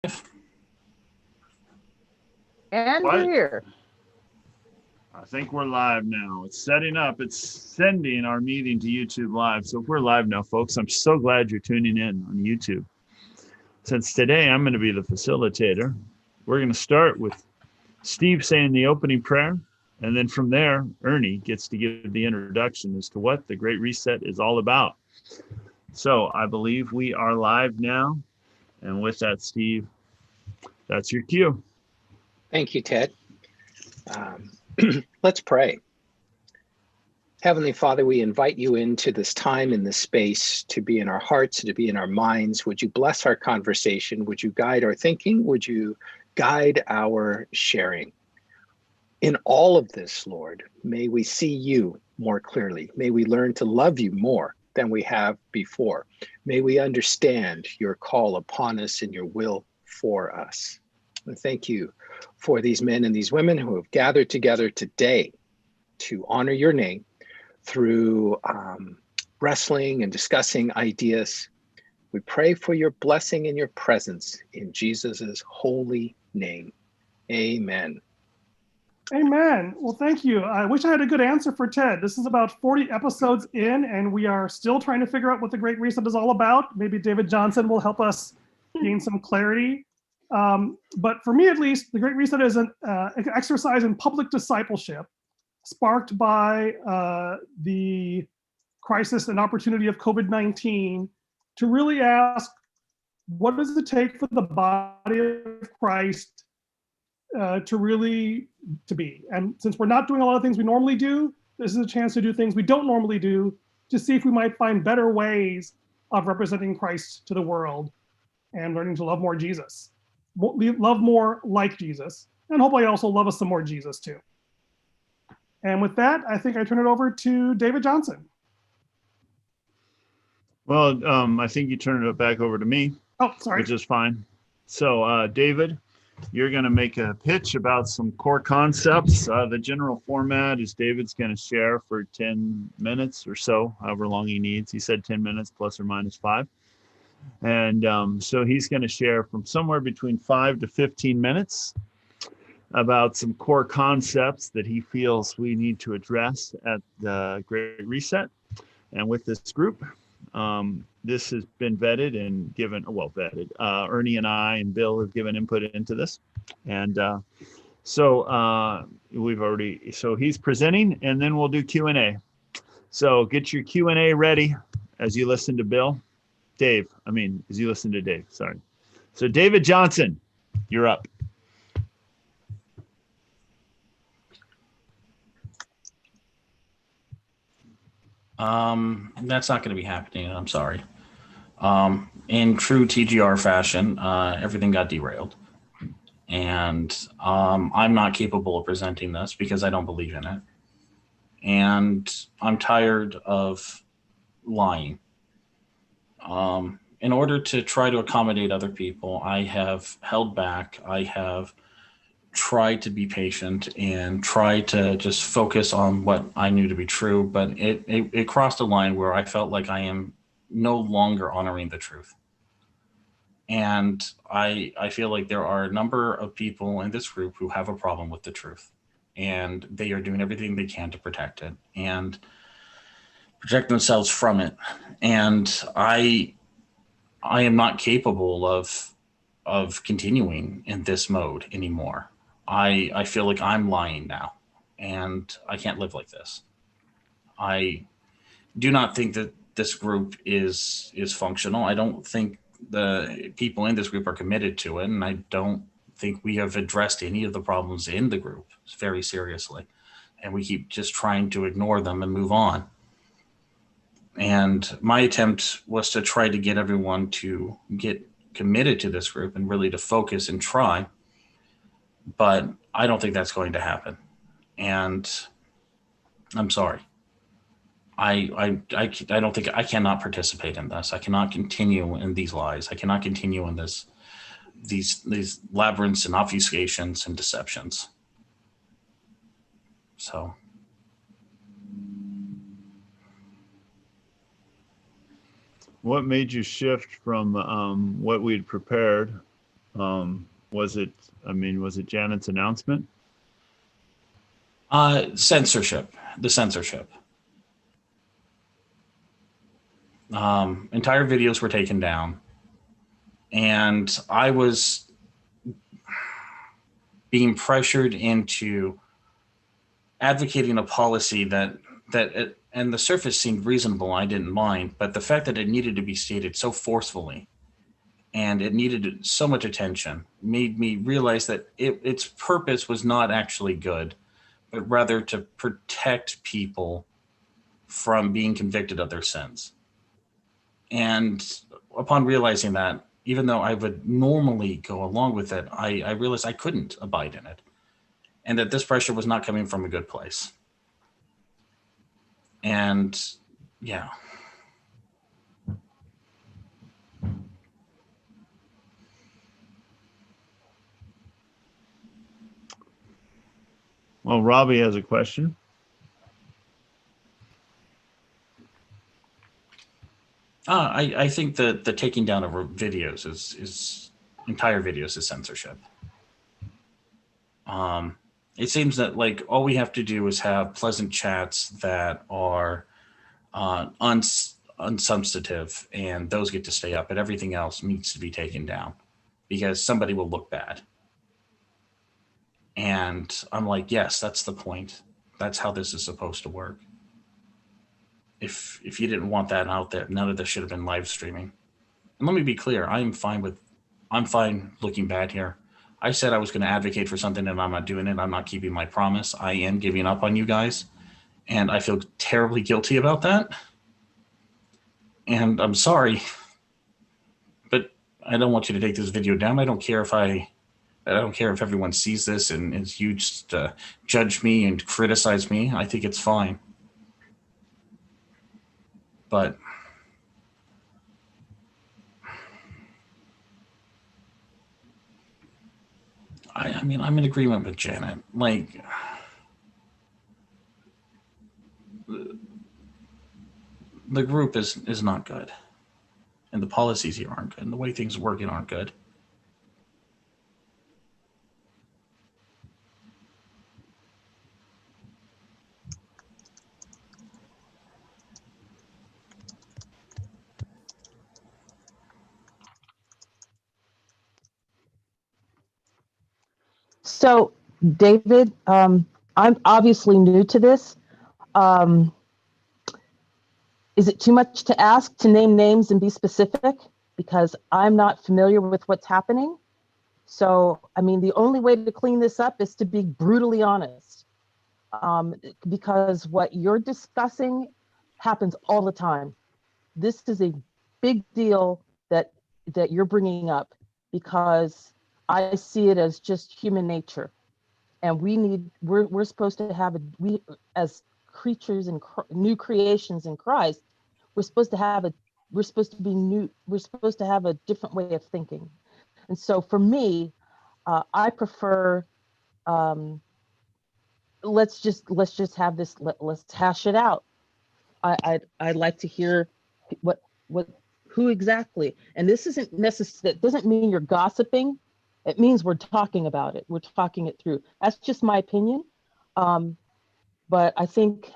And What? we're here. I think we're live now. It's setting up. It's sending our meeting to YouTube Live. So we're live now, folks. I'm so glad you're tuning in on YouTube. Since today I'm going to be the facilitator, we're going to start with Steve saying the opening prayer. And then from there, Ernie gets to give the introduction as to what the Great Reset is all about. So I believe we are live now. And with that, Steve, that's your cue. Thank you, Ted. Let's pray. Heavenly Father, we invite you into this time and this space to be in our hearts, to be in our minds. Would you bless our conversation? Would you guide our thinking? Would you guide our sharing? In all of this, Lord, may we see you more clearly. May we learn to love you more than we have before. May we understand your call upon us and your will for us. And thank you for these men and these women who have gathered together today to honor your name through wrestling and discussing ideas. We pray for your blessing and your presence in Jesus's holy name. Amen. Amen. Well, thank you. I wish I had a good answer for Ted. This is about 40 episodes in, and we are still trying to figure out what the Great Reset is all about. Maybe David Johnson will help us gain some clarity. But for me, at least, the Great Reset is an exercise in public discipleship sparked by the crisis and opportunity of COVID-19 to really ask, what does it take for the body of Christ to be? And since we're not doing a lot of things we normally do, this is a chance to do things we don't normally do to see if we might find better ways of representing Christ to the world and learning to love more Jesus. Love more like Jesus, and hopefully also love us some more Jesus too. And with that, I think I turn it over to David Johnson. Well, I think you turned it back over to me. Oh, sorry. Which is fine. So, David, you're going to make a pitch about some core concepts. The general format is David's going to share for 10 minutes or so, however long he needs. He said 10 minutes plus or minus 5. And so he's going to share from somewhere between 5 to 15 minutes about some core concepts that he feels we need to address at the Great Reset. And with this group, this has been vetted and given, vetted. Ernie and I and Bill have given input into this. And so he's presenting, and then we'll do Q&A. So get your Q&A ready as you listen to Bill. As you listen to Dave, sorry. So David Johnson, you're up. That's not going to be happening. I'm sorry. In true TGR fashion, everything got derailed. And I'm not capable of presenting this because I don't believe in it. And I'm tired of lying. In order to try to accommodate other people, I have held back. I have tried to be patient and try to just focus on what I knew to be true. But it crossed a line where I felt like I am no longer honoring the truth. And I feel like there are a number of people in this group who have a problem with the truth. And they are doing everything they can to protect it and protect themselves from it. And I am not capable of continuing in this mode anymore. I feel like I'm lying now, and I can't live like this. I do not think that this group is functional. I don't think the people in this group are committed to it, and I don't think we have addressed any of the problems in the group very seriously. And we keep just trying to ignore them and move on. And my attempt was to try to get everyone to get committed to this group and really to focus and try. But I don't think that's going to happen. And I'm sorry. I don't think I cannot participate in this. I cannot continue in these lies. I cannot continue in these labyrinths and obfuscations and deceptions. So. What made you shift from what we'd prepared Was it? I mean, was it Janet's announcement? Censorship. The censorship. Entire videos were taken down, and I was being pressured into advocating a policy that and the surface seemed reasonable. I didn't mind, but the fact that it needed to be stated so forcefully and it needed so much attention made me realize that its purpose was not actually good, but rather to protect people from being convicted of their sins. And upon realizing that, even though I would normally go along with it, I realized I couldn't abide in it, and that this pressure was not coming from a good place. And yeah. Well, Robbie has a question. I think that the taking down of videos is entire videos is censorship. It seems that like all we have to do is have pleasant chats that are unsubstantive, and those get to stay up, and everything else needs to be taken down because somebody will look bad. And I'm like, yes, that's the point. That's how this is supposed to work. If you didn't want that out there, none of this should have been live streaming. And let me be clear, I'm fine looking bad here. I said I was going to advocate for something and I'm not doing it. I'm not keeping my promise. I am giving up on you guys. And I feel terribly guilty about that. And I'm sorry, but I don't want you to take this video down. I don't care if everyone sees this and is used to judge me and criticize me. I think it's fine. But I mean, I'm in agreement with Janet. Like, the group is not good, and the policies here aren't good, and the way things are working aren't good. So, David, I'm obviously new to this. Is it too much to ask to name names and be specific? Because I'm not familiar with what's happening. So, I mean, the only way to clean this up is to be brutally honest. Because what you're discussing happens all the time. This is a big deal that you're bringing up, because I see it as just human nature, and we're supposed to have we as creatures and new creations in Christ, we're supposed to have a different way of thinking. And so for me, I prefer let's just have this, let's hash it out. I'd like to hear who exactly, and this isn't necessary, that doesn't mean you're gossiping. It means we're talking about it. We're talking it through. That's just my opinion. But I think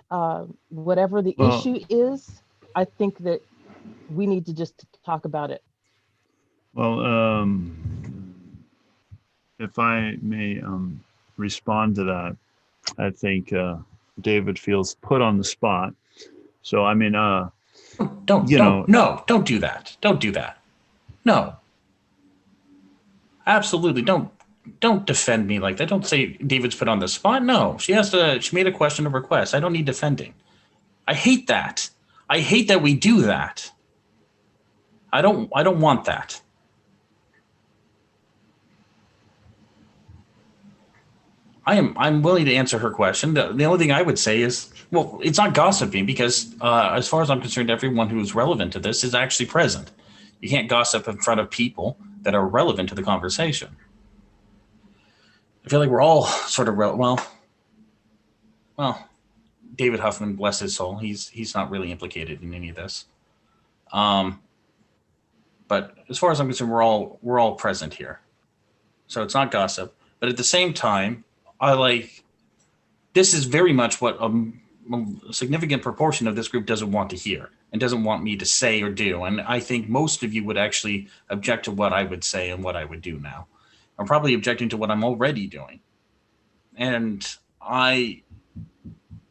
whatever the issue is, I think that we need to just talk about it. Well, if I may respond to that, I think David feels put on the spot. So, I mean, don't do that. Don't do that. No. Absolutely. Don't defend me like that. Don't say David's put on the spot. No, she made a question of request. I don't need defending. I hate that. I hate that we do that. I don't want that. I'm willing to answer her question. The only thing I would say is, well, it's not gossiping, because as far as I'm concerned, everyone who is relevant to this is actually present. You can't gossip in front of people that are relevant to the conversation. I feel like we're all sort of well, David Huffman, bless his soul, he's not really implicated in any of this. But as far as I'm concerned, we're all present here. So it's not gossip. But at the same time, this is very much what a significant proportion of this group doesn't want to hear and doesn't want me to say or do. And I think most of you would actually object to what I would say and what I would do now. I'm probably objecting to what I'm already doing. And I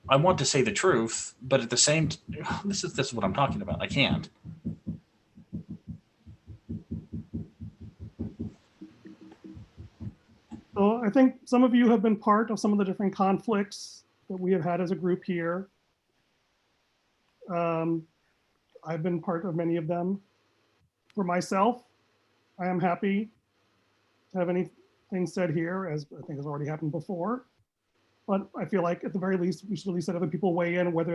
want to say the truth, but at the same this is what I'm talking about. I can't. So I think some of you have been part of some of the different conflicts that we have had as a group here. I've been part of many of them. For myself, I am happy to have anything said here, as I think has already happened before. But I feel like at the very least, we should at least let other people weigh in whether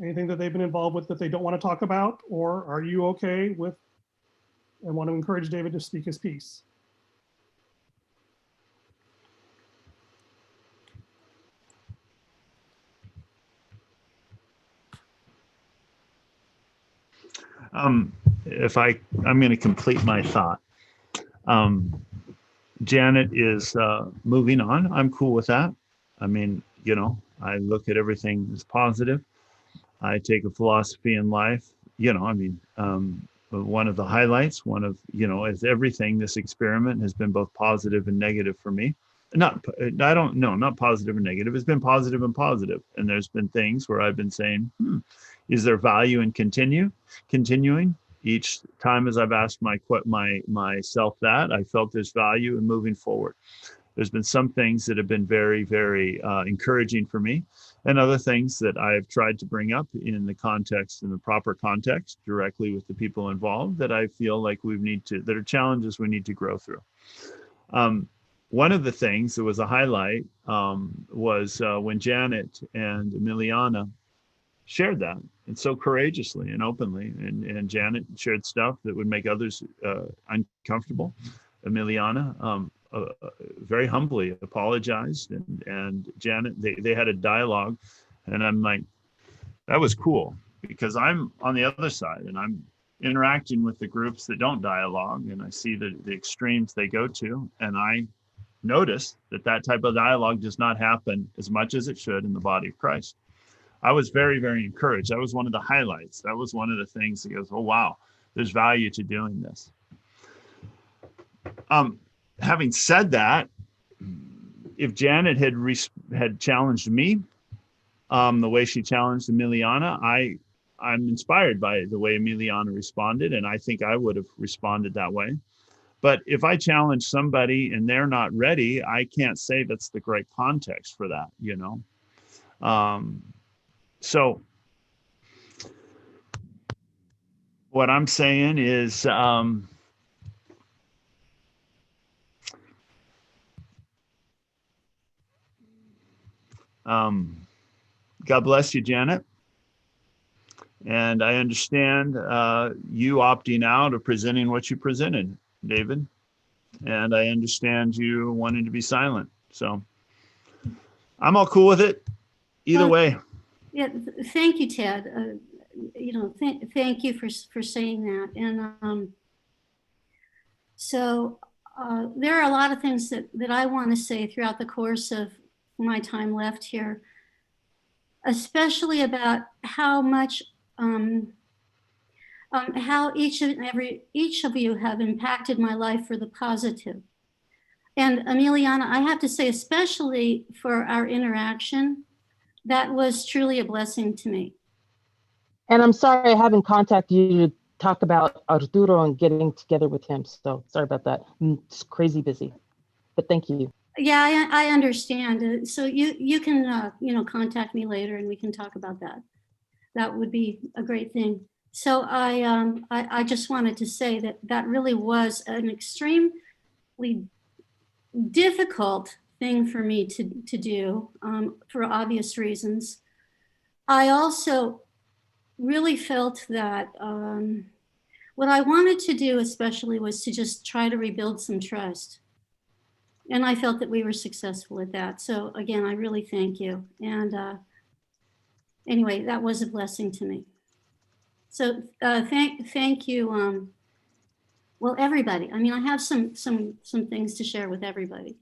anything that they've been involved with that they don't want to talk about, or are you okay with, and want to encourage David to speak his piece. I'm going to complete my thought. Janet is moving on. I'm cool with that. I mean, I look at everything as positive. I take a philosophy in life, one of the highlights, as everything, this experiment has been both positive and negative for me. Not positive and negative. It's been positive and positive. And there's been things where I've been saying, is there value in continuing? Each time as I've asked myself that, I felt there's value in moving forward. There's been some things that have been very, very encouraging for me, and other things that I've tried to bring up in the proper context, directly with the people involved, that I feel like that are challenges we need to grow through. One of the things that was a highlight was when Janet and Emiliana shared that, and so courageously and openly, and Janet shared stuff that would make others uncomfortable. Emiliana very humbly apologized, and Janet, they had a dialogue, and I'm like, that was cool, because I'm on the other side and I'm interacting with the groups that don't dialogue, and I see the extremes they go to, and I notice that type of dialogue does not happen as much as it should in the body of Christ. I was very, very encouraged. That was one of the highlights. That was one of the things that goes, oh, wow, there's value to doing this. Having said that, if Janet had challenged me the way she challenged Emiliana, I'm inspired by the way Emiliana responded, and I think I would have responded that way. But if I challenge somebody and they're not ready, I can't say that's the great context for that, So what I'm saying is, God bless you, Janet. And I understand you opting out of presenting what you presented, David. And I understand you wanting to be silent. So I'm all cool with it either way. Yeah, thank you, Ted. Thank you for saying that. And there are a lot of things that I want to say throughout the course of my time left here, especially about how much, how each of you have impacted my life for the positive. And Emiliana, I have to say, especially for our interaction, that was truly a blessing to me. And I'm sorry I haven't contacted you to talk about Arturo and getting together with him. So sorry about that. I'm just crazy busy, but thank you. Yeah, I understand. So you can contact me later and we can talk about that. That would be a great thing. So I just wanted to say that really was an extremely difficult thing for me to do for obvious reasons. I also really felt that what I wanted to do especially was to just try to rebuild some trust. And I felt that we were successful at that. So again, I really thank you. And anyway, that was a blessing to me. So thank you, well, everybody. I mean, I have some things to share with everybody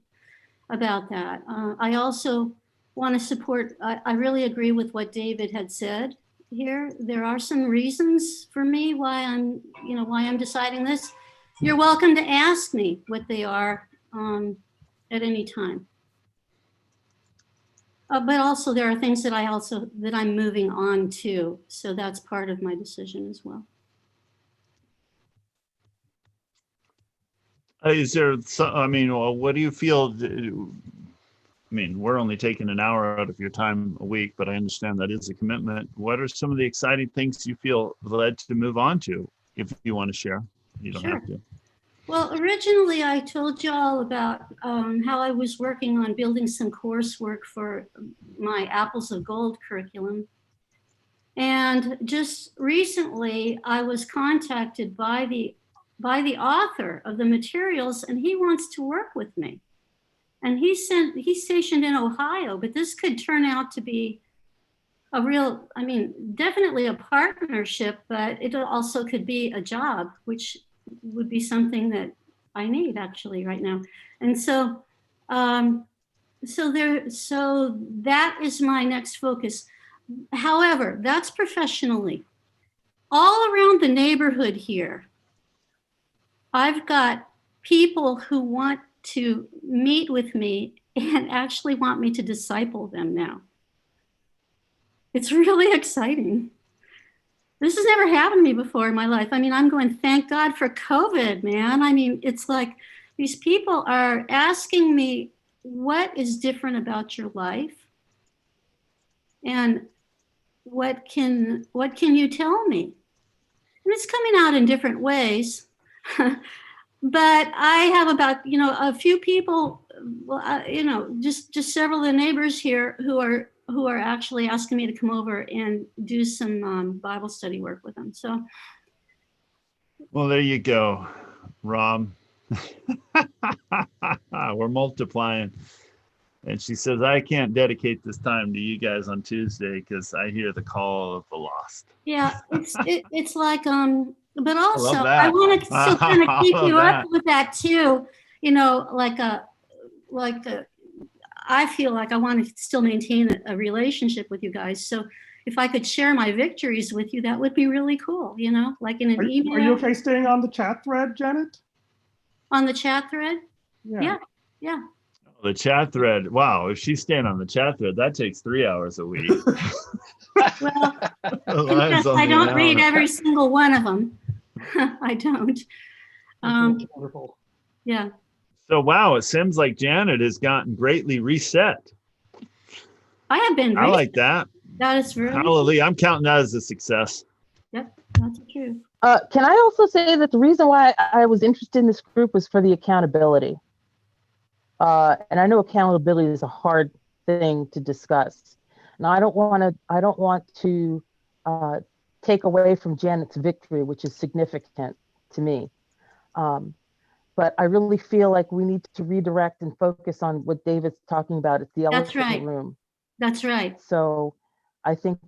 about that. I also want to support, I really agree with what David had said here. There are some reasons for me why I'm deciding this. You're welcome to ask me what they are at any time. But also there are things that I'm moving on to. So that's part of my decision as well. Is there some, I mean, well, what do you feel? I mean, we're only taking an hour out of your time a week, but I understand that is a commitment. What are some of the exciting things you feel led to move on to? If you want to share, you don't have to. Well, originally I told you all about how I was working on building some coursework for my Apples of Gold curriculum. And just recently I was contacted by the author of the materials, and he wants to work with me. And he's stationed in Ohio, but this could turn out to be a real, I mean, definitely a partnership, but it also could be a job, which would be something that I need actually right now. And so, so that is my next focus. However, that's professionally. All around the neighborhood here, I've got people who want to meet with me and actually want me to disciple them now. It's really exciting. This has never happened to me before in my life. I mean, I'm going, thank God for COVID, man. I mean, it's like these people are asking me, what is different about your life? And what can you tell me? And it's coming out in different ways. But I have about, a few people, well, just several of the neighbors here who are actually asking me to come over and do some Bible study work with them. So. Well, there you go, Rob. We're multiplying. And she says, I can't dedicate this time to you guys on Tuesday because I hear the call of the lost. Yeah, it's like, but also I I want to still kind of keep you up with that too. I feel like I want to still maintain a relationship with you guys. So if I could share my victories with you, that would be really cool, like in an email. Are you okay staying on the chat thread, Janet? On the chat thread? Yeah. Yeah. The chat thread. Wow, if she's staying on the chat thread, that takes 3 hours a week. Well, I don't read every single one of them. I don't. That's wonderful. Yeah. So, wow, it seems like Janet has gotten greatly reset. I have been reset. I like that. That is really hallelujah. I'm counting that as a success. Yep, that's true. Can I also say that the reason why I was interested in this group was for the accountability. And I know accountability is a hard thing to discuss. Now, I don't want to take away from Janet's victory, which is significant to me. But I really feel like we need to redirect and focus on what David's talking about. It's the elephant in the room. That's right. So I think,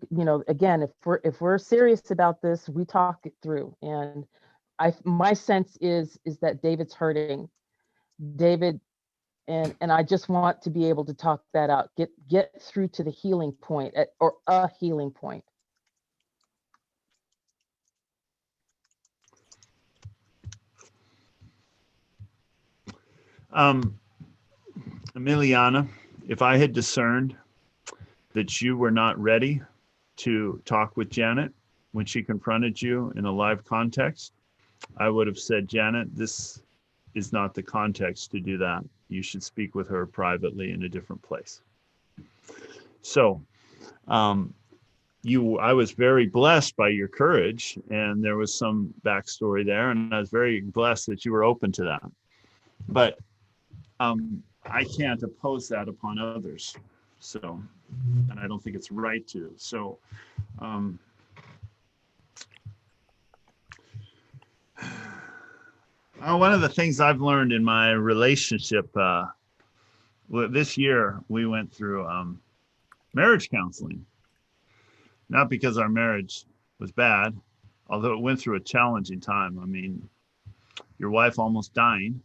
again, if we're serious about this, we talk it through. And my sense is that David's hurting. David, and I just want to be able to talk that out, get through to the healing point or a healing point. Emiliana, if I had discerned that you were not ready to talk with Janet when she confronted you in a live context, I would have said, Janet, this is not the context to do that. You should speak with her privately in a different place. So I was very blessed by your courage, and there was some backstory there, and I was very blessed that you were open to that. But I can't oppose that upon others. So, and I don't think it's right to. So, one of the things I've learned in my relationship, this year we went through marriage counseling. Not because our marriage was bad, although it went through a challenging time. I mean, your wife almost dying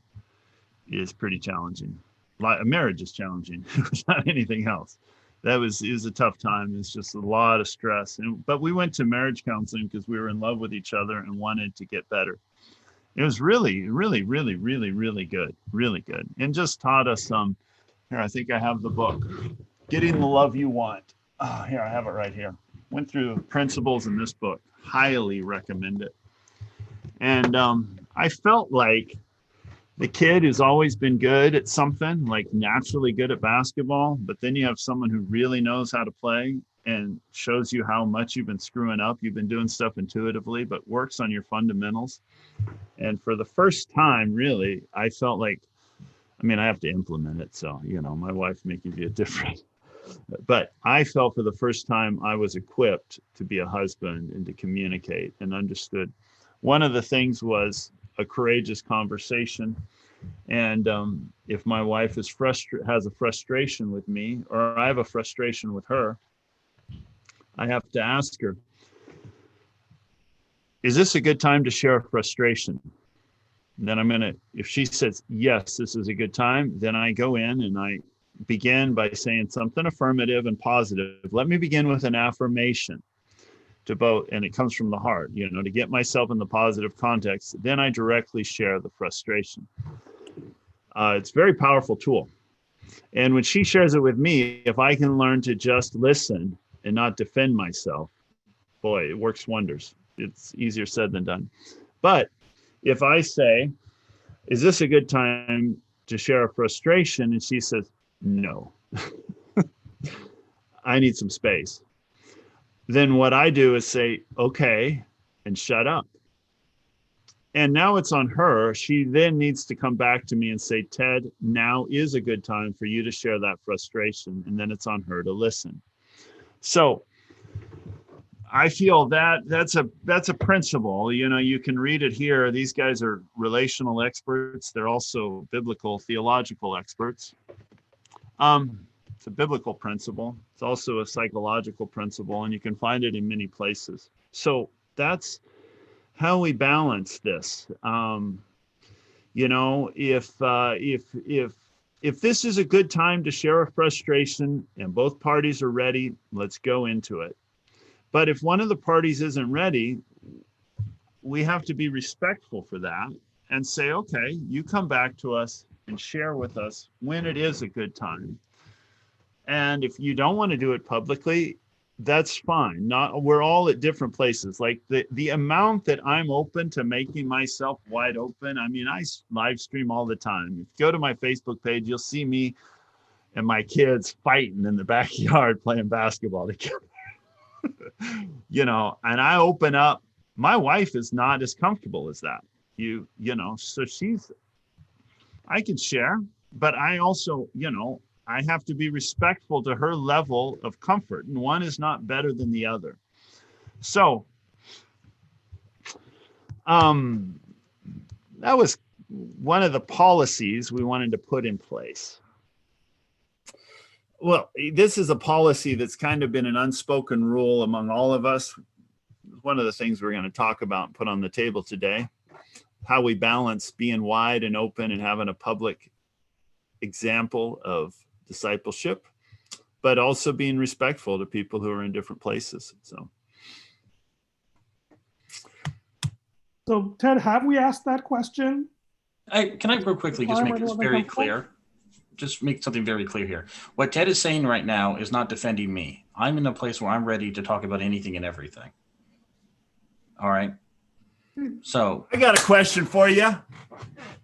is pretty challenging. A marriage is challenging. It was not anything else. It was a tough time. It's just a lot of stress. But we went to marriage counseling because we were in love with each other and wanted to get better. It was really, really, really, really, really good. Really good. And just taught us here, I think I have the book, Getting the Love You Want. Oh, here, I have it right here. Went through principles in this book. Highly recommend it. And I felt like the kid who's always been good at something, like naturally good at basketball, but then you have someone who really knows how to play and shows you how much you've been screwing up. You've been doing stuff intuitively, but works on your fundamentals. And for the first time, really, I felt like, I mean, I have to implement it. So, my wife may give you a different, but I felt for the first time I was equipped to be a husband and to communicate and understood. One of the things was a courageous conversation. And if my wife has a frustration with me, or I have a frustration with her, I have to ask her, is this a good time to share a frustration? And then if she says, yes, this is a good time, then I go in and I begin by saying something affirmative and positive. Let me begin with an affirmation to both, and it comes from the heart, to get myself in the positive context. Then I directly share the frustration. It's a very powerful tool. And when she shares it with me, if I can learn to just listen and not defend myself, boy, it works wonders. It's easier said than done. But if I say, is this a good time to share a frustration? And she says, no, I need some space. Then what I do is say, okay, and shut up. And now it's on her. She then needs to come back to me and say, Ted, now is a good time for you to share that frustration. And then it's on her to listen. So I feel that's a principle. You can read it here. These guys are relational experts. They're also biblical theological experts. It's a biblical principle. It's also a psychological principle, and you can find it in many places. So that's how we balance this. If this is a good time to share a frustration and both parties are ready, let's go into it. But if one of the parties isn't ready, we have to be respectful for that and say, okay, you come back to us and share with us when it is a good time. And if you don't want to do it publicly, that's fine. We're all at different places. Like the amount that I'm open to making myself wide open. I mean, I live stream all the time. If you go to my Facebook page, you'll see me and my kids fighting in the backyard playing basketball together. And I open up. My wife is not as comfortable as that. So I can share, but I also, I have to be respectful to her level of comfort, and one is not better than the other. So that was one of the policies we wanted to put in place. Well, this is a policy that's kind of been an unspoken rule among all of us. One of the things we're going to talk about and put on the table today, how we balance being wide and open and having a public example of discipleship, but also being respectful to people who are in different places. So Ted, have we asked that question? Can I real quickly just make this very clear? Just make something very clear here. What Ted is saying right now is not defending me. I'm in a place where I'm ready to talk about anything and everything. All right. So I got a question for you,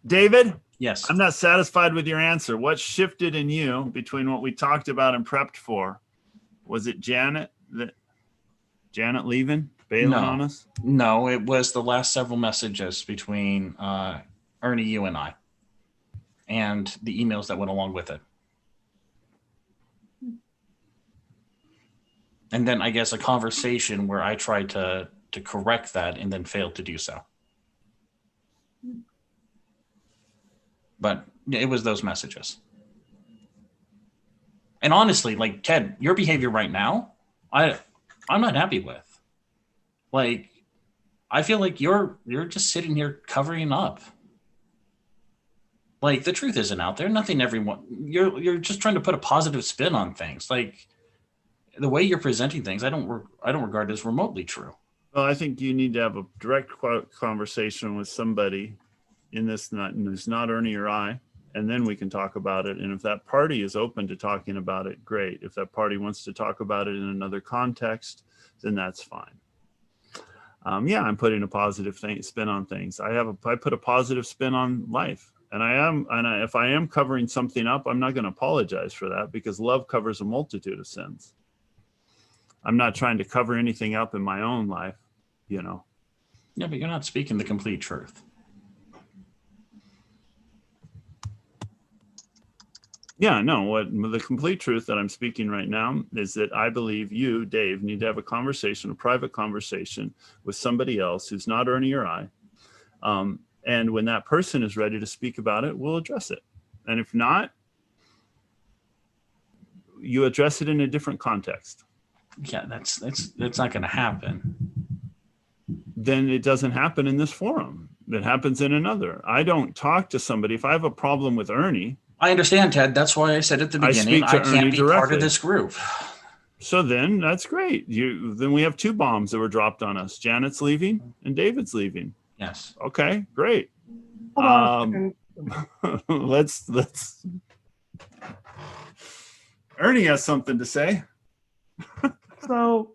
David. Yes. I'm not satisfied with your answer. What shifted in you between what we talked about and prepped for? Was it Janet leaving, bailing on us? No, it was the last several messages between Ernie, you and I, and the emails that went along with it. And then I guess a conversation where I tried to correct that and then failed to do so. But it was those messages. And honestly, like Ted, your behavior right now, I'm not happy with. Like, I feel like you're just sitting here covering up. Like, the truth isn't out there. Nothing everyone, you're just trying to put a positive spin on things. Like, the way you're presenting things, I don't regard as remotely true. Well, I think you need to have a direct conversation with somebody in this, who's not Ernie or I, and then we can talk about it. And if that party is open to talking about it, great. If that party wants to talk about it in another context, then that's fine. Yeah, I'm putting a positive spin on things. I put a positive spin on life, and if I am covering something up, I'm not going to apologize for that, because love covers a multitude of sins. I'm not trying to cover anything up in my own life, you know. Yeah, but you're not speaking the complete truth. Yeah, no, the complete truth that I'm speaking right now is that I believe you, Dave, need to have a private conversation with somebody else who's not Ernie or I. And when that person is ready to speak about it, we'll address it. And if not, you address it in a different context. Yeah, that's not going to happen. Then it doesn't happen in this forum. It happens in another. I don't talk to somebody. If I have a problem with Ernie, I understand, Ted. That's why I said at the beginning, I can't be part of this group. So then that's great. Then we have two bombs that were dropped on us. Janet's leaving and David's leaving. Yes. Okay, great. Hold on. Let's Ernie has something to say. So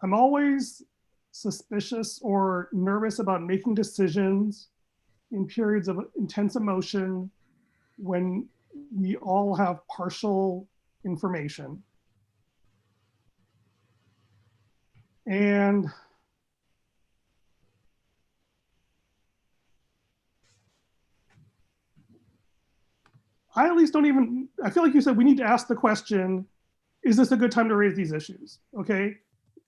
I'm always suspicious or nervous about making decisions in periods of intense emotion when we all have partial information. And I at least don't even, I feel like you said we need to ask the question, is this a good time to raise these issues? Okay.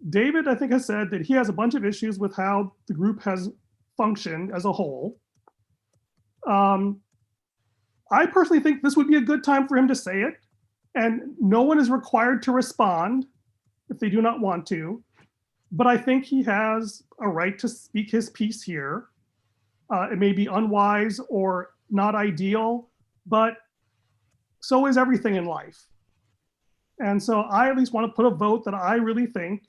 David, I think, has said that he has a bunch of issues with how the group has functioned as a whole. I personally think this would be a good time for him to say it, and no one is required to respond if they do not want to. But I think he has a right to speak his piece here. It may be unwise or not ideal, but so is everything in life. And so I at least want to put a vote that I really think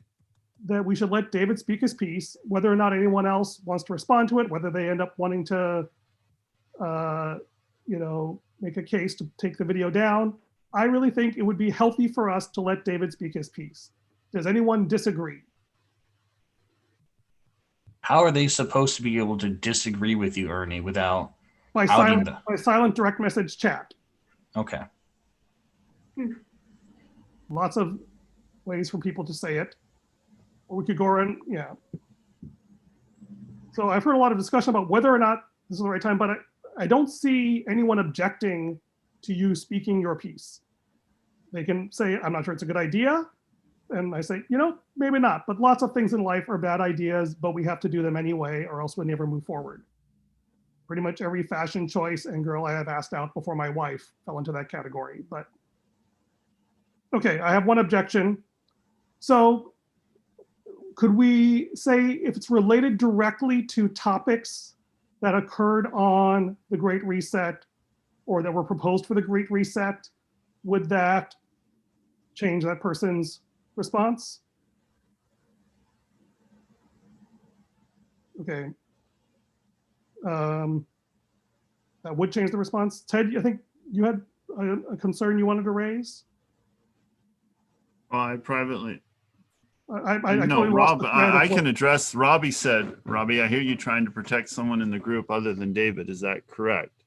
that we should let David speak his piece, whether or not anyone else wants to respond to it, whether they end up wanting to, make a case to take the video down. I really think it would be healthy for us to let David speak his piece. Does anyone disagree? How are they supposed to be able to disagree with you, Ernie, without By silent direct message chat. Okay. Lots of ways for people to say it. Or we could go around, yeah. So I've heard a lot of discussion about whether or not this is the right time, but I don't see anyone objecting to you speaking your piece. They can say, I'm not sure it's a good idea. And I say, maybe not, but lots of things in life are bad ideas, but we have to do them anyway, or else we'll never move forward. Pretty much every fashion choice and girl I have asked out before my wife fell into that category, but okay, I have one objection. So could we say if it's related directly to topics that occurred on the Great Reset or that were proposed for the Great Reset, would that change that person's response? Okay. That would change the response. Ted, I think you had a concern you wanted to raise? Well, I privately. I No, totally Rob, I can address. Robbie said, Robbie, I hear you trying to protect someone in the group other than David. Is that correct?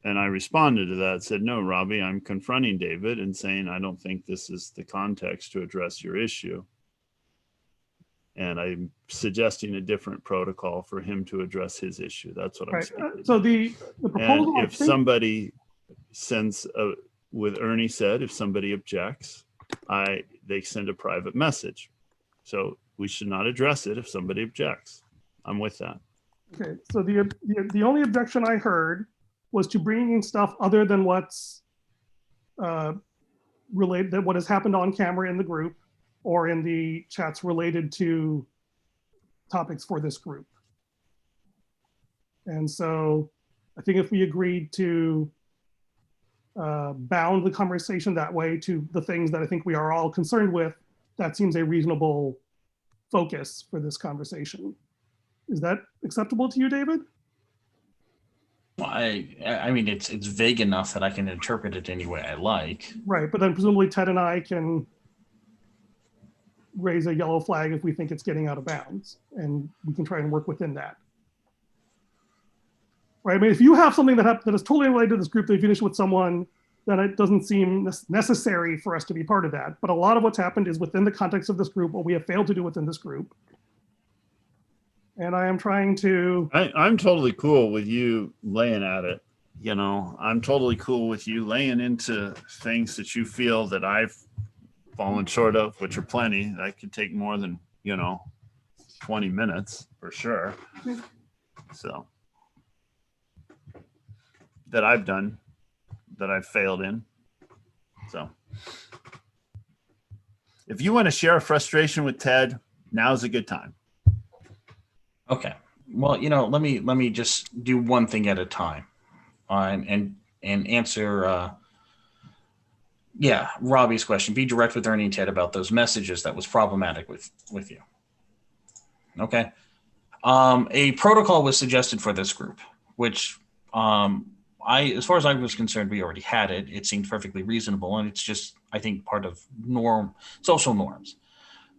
And I responded to that, said, no, Robbie, I'm confronting David and saying, I don't think this is the context to address your issue. And I'm suggesting a different protocol for him to address his issue. That's what I'm saying. So the proposal, and if somebody sends, with Ernie said, if somebody objects, they send a private message. So we should not address it if somebody objects. I'm with that. Okay, so the only objection I heard was to bringing stuff other than what's related, that what has happened on camera in the group or in the chats related to topics for this group. And so I think if we agreed to bound the conversation that way to the things that I think we are all concerned with, that seems a reasonable focus for this conversation. Is that acceptable to you, David? I mean, it's vague enough that I can interpret it any way I like. Right, but then presumably Ted and I can raise a yellow flag if we think it's getting out of bounds, and we can try and work within that. Right, I mean, if you have something that is totally related to this group that you finish with someone, then it doesn't seem necessary for us to be part of that. But a lot of what's happened is within the context of this group, what we have failed to do within this group. And I am trying to... I'm totally cool with you laying at it. You know, I'm totally cool with you laying into things that you feel that I've fallen short of, which are plenty. That could take more than, 20 minutes for sure. So that I've done, that I've failed in. So if you want to share a frustration with Ted, now's a good time. Okay. Well, let me just do one thing at a time, and answer. Robbie's question. Be direct with Ernie and Ted about those messages that was problematic with you. Okay. A protocol was suggested for this group, which as far as I was concerned, we already had it. It seemed perfectly reasonable, and it's just, I think, part of social norms.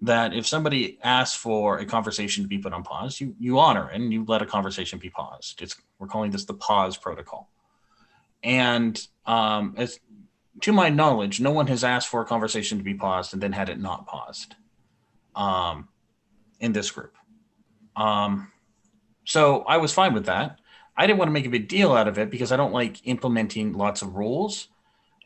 That if somebody asks for a conversation to be put on pause, you honor and you let a conversation be paused. We're calling this the pause protocol. And as to my knowledge, no one has asked for a conversation to be paused and then had it not paused in this group. So I was fine with that. I didn't want to make a big deal out of it because I don't like implementing lots of rules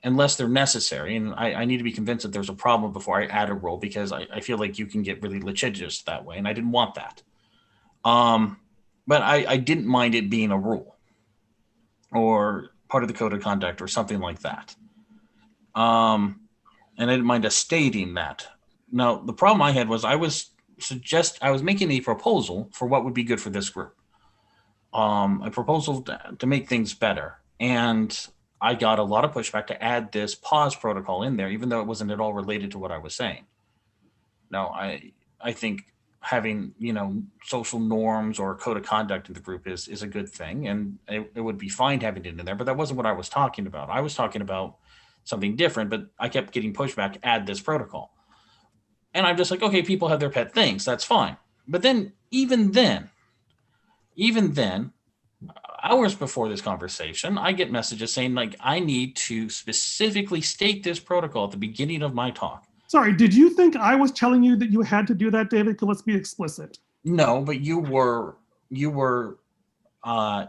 unless they're necessary. And I need to be convinced that there's a problem before I add a rule, because I feel like you can get really litigious that way. And I didn't want that. But I didn't mind it being a rule or part of the code of conduct or something like that. And I didn't mind us stating that. Now, the problem I had was I was making a proposal for what would be good for this group. A proposal to make things better. And I got a lot of pushback to add this pause protocol in there, even though it wasn't at all related to what I was saying. Now, I think having, social norms or code of conduct in the group is a good thing. And it would be fine having it in there, but that wasn't what I was talking about. I was talking about something different, but I kept getting pushback, add this protocol. And I'm just like, okay, people have their pet things. That's fine. But then, even then, hours before this conversation, I get messages saying, like, I need to specifically state this protocol at the beginning of my talk. Sorry, did you think I was telling you that you had to do that, David? Let's be explicit. No, but you were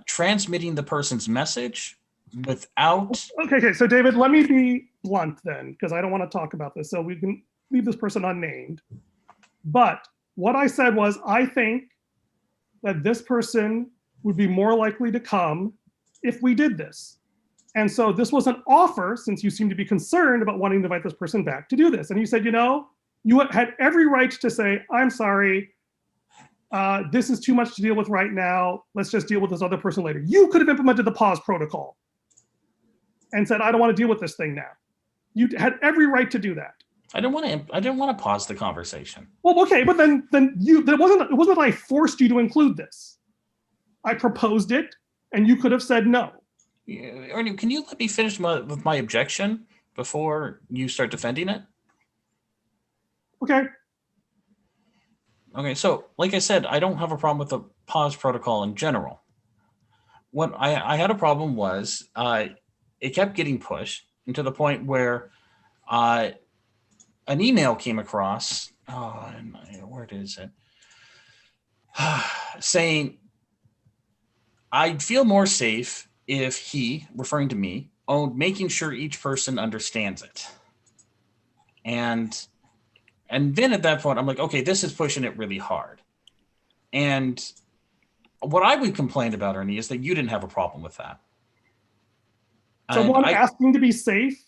transmitting the person's message without... Okay, so David, let me be blunt then, because I don't want to talk about this. So we can leave this person unnamed. But what I said was, I think that this person would be more likely to come if we did this. And so this was an offer, since you seem to be concerned about wanting to invite this person back to do this. And you said, you had every right to say, I'm sorry, this is too much to deal with right now. Let's just deal with this other person later. You could have implemented the pause protocol and said, I don't want to deal with this thing now. You had every right to do that. I didn't want to pause the conversation. Well, okay, but then it wasn't that I forced you to include this. I proposed it, and you could have said no. Ernie, can you let me finish with my objection before you start defending it? Okay. Okay, so like I said, I don't have a problem with the pause protocol in general. What I had a problem was it kept getting pushed, and to the point where an email came across. Where is it? Saying, I'd feel more safe if he, referring to me, owned making sure each person understands it. And then at that point, I'm like, okay, this is pushing it really hard. And what I would complain about, Ernie, is that you didn't have a problem with that. Someone asking to be safe,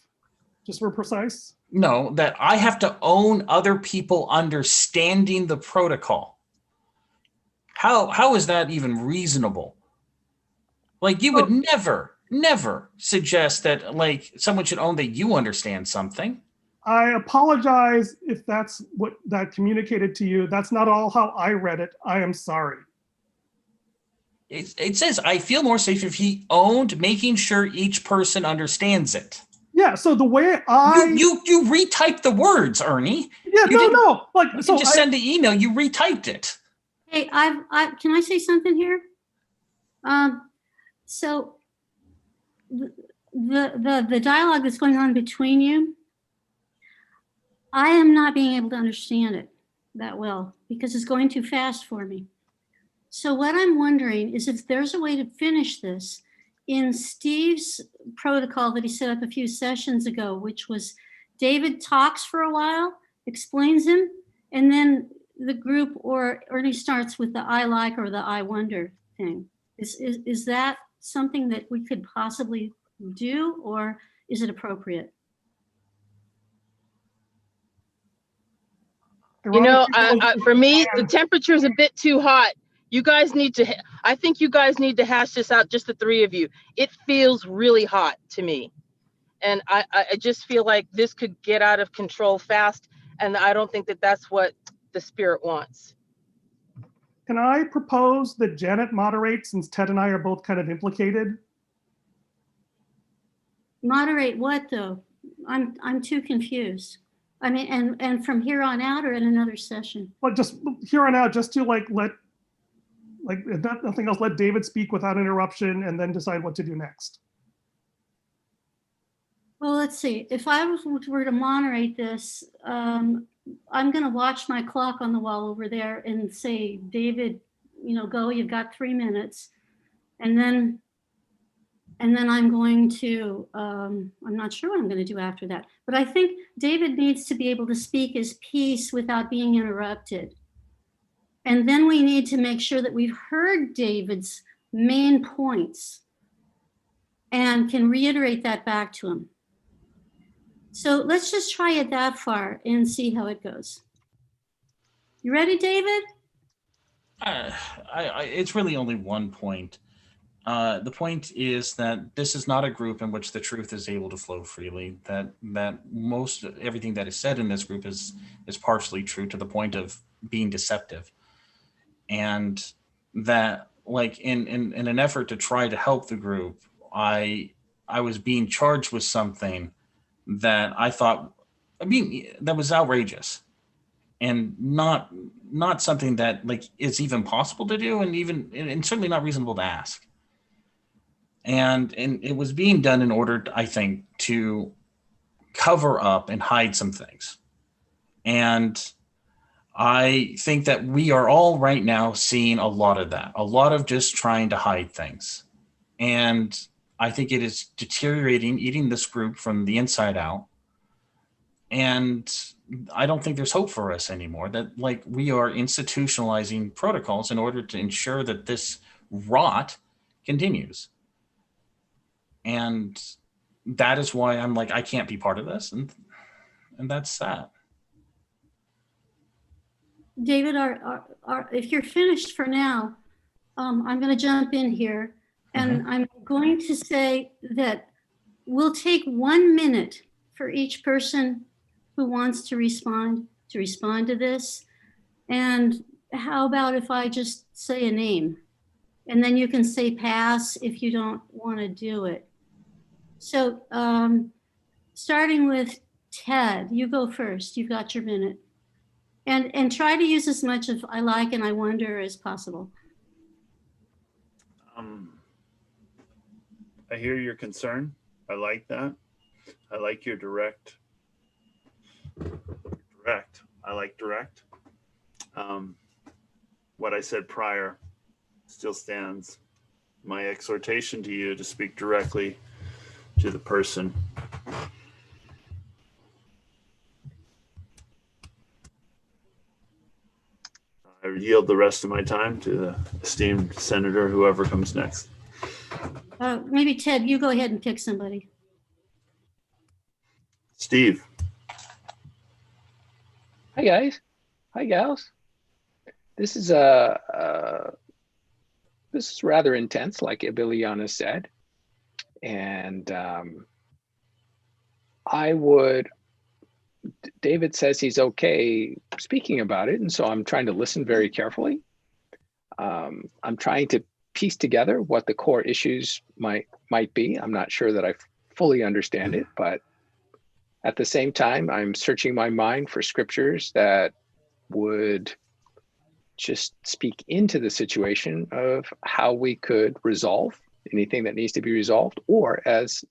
just for precise? No, that I have to own other people understanding the protocol. How is that even reasonable? Like you would never suggest that like someone should own that you understand something. I apologize if that's what that communicated to you. That's not all how I read it. I am sorry. It says, I feel more safe if he owned making sure each person understands it. Yeah, so the way You retyped the words, Ernie. Yeah, no. Like, You so just send the email, you retyped it. Hey, can I say something here? So the dialogue that's going on between you, I am not being able to understand it that well because it's going too fast for me. So what I'm wondering is if there's a way to finish this in Steve's protocol that he set up a few sessions ago, which was David talks for a while, explains him, and then the group or Ernie starts with the I like or the I wonder thing. Is that something that we could possibly do, or is it appropriate? You know, for me, the temperature is a bit too hot. You guys need to, I think you guys need to hash this out, just the three of you. It feels really hot to me. And I just feel like this could get out of control fast. And I don't think that that's what the spirit wants. Can I propose that Janet moderate since Ted and I are both kind of implicated? Moderate what though? I'm too confused. I mean, and from here on out or in another session? But just here on out, just to like if nothing else, let David speak without interruption and then decide what to do next. Well, let's see. If I were to moderate this, I'm going to watch my clock on the wall over there and say, David, go, you've got 3 minutes. And then I'm going to, I'm not sure what I'm going to do after that. But I think David needs to be able to speak his piece without being interrupted. And then we need to make sure that we've heard David's main points and can reiterate that back to him. So let's just try it that far and see how it goes. You ready, David? It's really only one point. The point is that this is not a group in which the truth is able to flow freely. That most everything that is said in this group is partially true to the point of being deceptive, and that like in an effort to try to help the group, I was being charged with something that I thought, that was outrageous and not something that like is even possible to do and certainly not reasonable to ask. And it was being done in order, I think, to cover up and hide some things. And I think that we are all right now seeing a lot of that, a lot of just trying to hide things. And I think it is deteriorating, eating this group from the inside out. And I don't think there's hope for us anymore, that like we are institutionalizing protocols in order to ensure that this rot continues. And that is why I'm like, I can't be part of this. And that's sad. David, if you're finished for now, I'm going to jump in here. And I'm going to say that we'll take 1 minute for each person who wants to respond to this. And how about if I just say a name? And then you can say pass if you don't want to do it. So starting with Ted, you go first. You've got your minute. And try to use as much of I like and I wonder as possible. I hear your concern. I like that. I like your direct. I like direct. What I said prior still stands. My exhortation to you to speak directly to the person. I yield the rest of my time to the esteemed senator, whoever comes next. Maybe Ted, you go ahead and pick somebody. Steve. Hi guys. Hi gals. This is this is rather intense, like Ibiliana said. And David says he's okay speaking about it. And so I'm trying to listen very carefully. I'm trying to piece together what the core issues might be. I'm not sure that I fully understand it, but at the same time, I'm searching my mind for scriptures that would just speak into the situation of how we could resolve anything that needs to be resolved, or as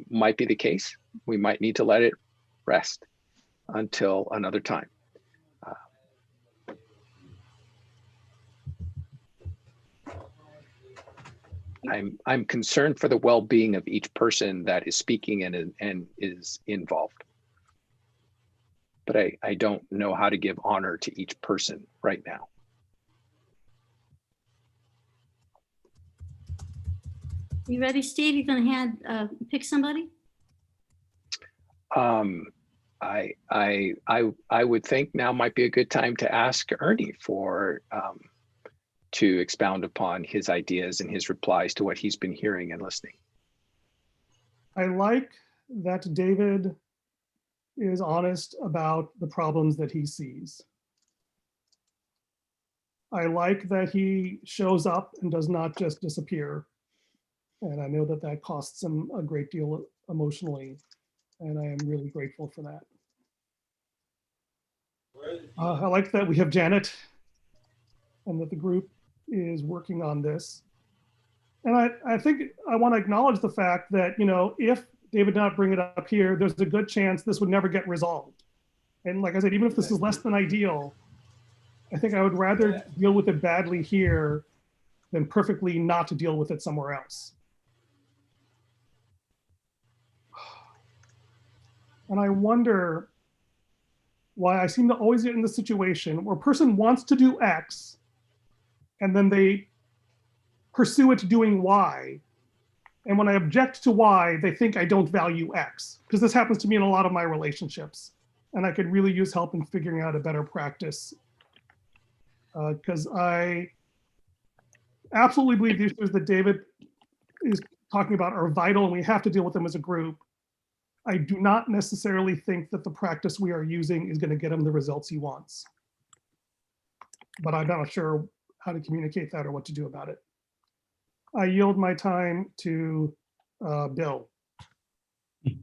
might be the case, we might need to let it rest until another time. I'm concerned for the well-being of each person that is speaking and is involved. But I don't know how to give honor to each person right now. You ready, Steve? You gonna pick somebody? I would think now might be a good time to ask Ernie for to expound upon his ideas and his replies to what he's been hearing and listening. I like that David is honest about the problems that he sees. I like that he shows up and does not just disappear. And I know that that costs him a great deal emotionally. And I am really grateful for that. I like that we have Janet and that the group is working on this. And I think I want to acknowledge the fact that, you know, if David did not bring it up here, there's a good chance this would never get resolved. And like I said, even if this is less than ideal, I think I would rather deal with it badly here than perfectly not to deal with it somewhere else. And I wonder why I seem to always get in the situation where a person wants to do X and then they pursue it doing Y. And when I object to Y, they think I don't value X, because this happens to me in a lot of my relationships. And I could really use help in figuring out a better practice. Because I absolutely believe the issues that David is talking about are vital and we have to deal with them as a group. I do not necessarily think that the practice we are using is going to get him the results he wants. But I'm not sure how to communicate that or what to do about it. I yield my time to Bill. Thank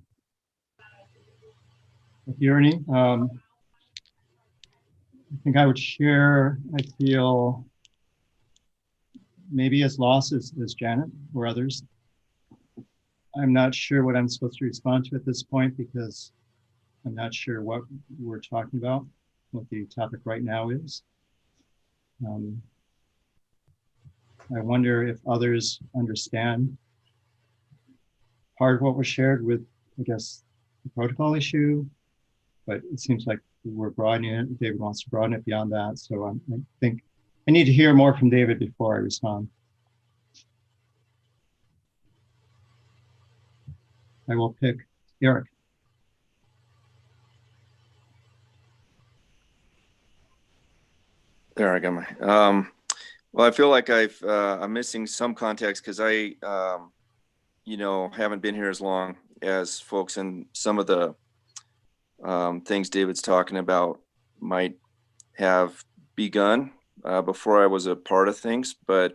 you, Ernie. I think I would share, I feel, maybe as lost as Janet or others. I'm not sure what I'm supposed to respond to at this point because I'm not sure what we're talking about, what the topic right now is. I wonder if others understand part of what was shared with, I guess, the protocol issue, but it seems like we're broadening it. David wants to broaden it beyond that. So I think I need to hear more from David before I respond. I will pick Eric. There, I got my. Well, I feel like I'm missing some context because I, haven't been here as long as folks, and some of the things David's talking about might have begun before I was a part of things. But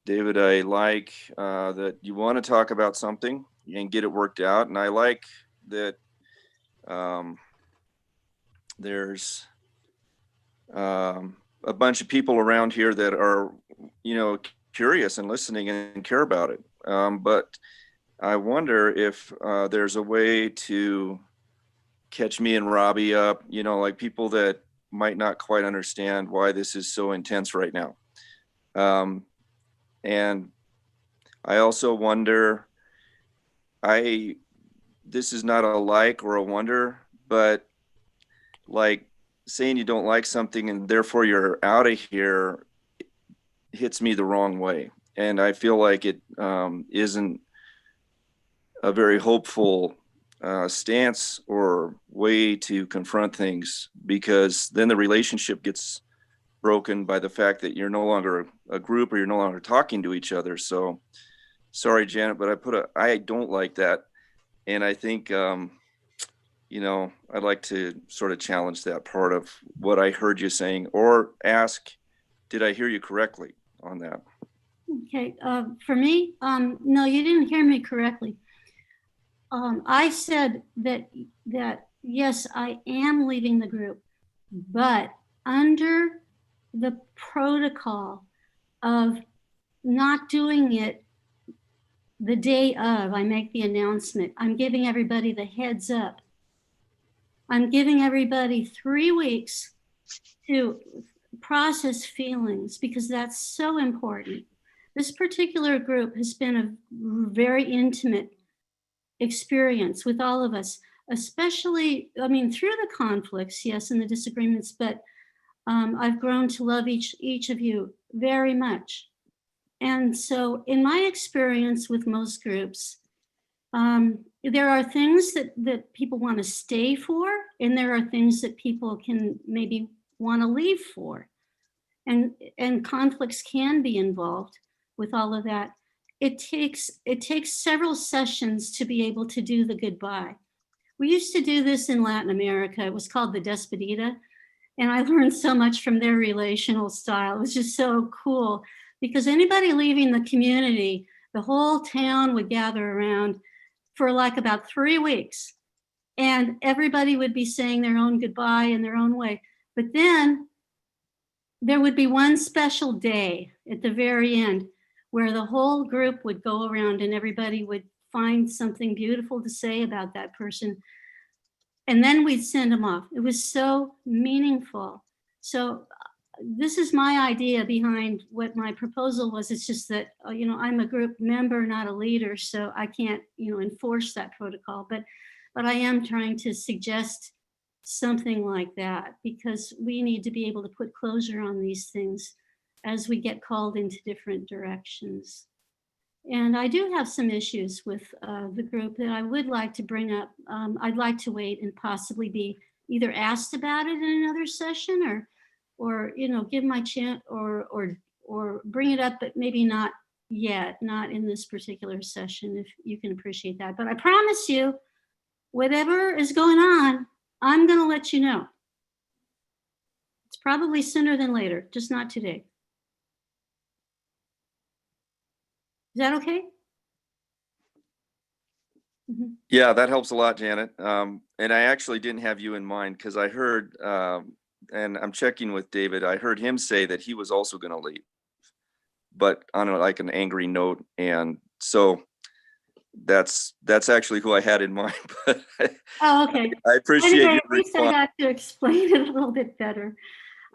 David, I like that you want to talk about something and get it worked out, and I like that there's a bunch of people around here that are, curious and listening and care about it. But I wonder if there's a way to catch me and Robbie up, like people that might not quite understand why this is so intense right now. And I also wonder, this is not a like or a wonder, but like saying you don't like something and therefore you're out of here hits me the wrong way. And I feel like it isn't a very hopeful stance or way to confront things, because then the relationship gets broken by the fact that you're no longer a group or you're no longer talking to each other. So sorry, Janet, but I don't like that. And I think, you know, I'd like to sort of challenge that part of what I heard you saying, or ask, did I hear you correctly on that? Okay, for me, no, you didn't hear me correctly. I said that yes, I am leaving the group, but under the protocol of not doing it the day of I make the announcement. I'm giving everybody the heads up. I'm giving everybody 3 weeks to process feelings, because that's so important. This particular group has been a very intimate experience with all of us, especially, I mean, through the conflicts, yes, and the disagreements, but I've grown to love each of you very much. And so in my experience with most groups, there are things that people want to stay for, and there are things that people can maybe want to leave for. And conflicts can be involved with all of that. It takes several sessions to be able to do the goodbye. We used to do this in Latin America. It was called the despedida. And I learned so much from their relational style. It was just so cool, because anybody leaving the community, the whole town would gather around for like about 3 weeks, and everybody would be saying their own goodbye in their own way. But then there would be one special day at the very end where the whole group would go around and everybody would find something beautiful to say about that person. And then we'd send them off. It was so meaningful. So this is my idea behind what my proposal was. It's just that, you know, I'm a group member, not a leader, so I can't, you know, enforce that protocol. But I am trying to suggest something like that, because we need to be able to put closure on these things as we get called into different directions. And I do have some issues with the group that I would like to bring up. I'd like to wait and possibly be either asked about it in another session, or you know, give my chance, or bring it up, but maybe not yet, not in this particular session, if you can appreciate that. But I promise you, whatever is going on, I'm going to let you know. It's probably sooner than later, just not today. Is that okay? Mm-hmm. Yeah, that helps a lot, Janet. And I actually didn't have you in mind, because I heard, and I'm checking with David, I heard him say that he was also going to leave, but on like an angry note. And so that's actually who I had in mind. But Oh, okay. I appreciate anyway, you. at least I got to explain it a little bit better.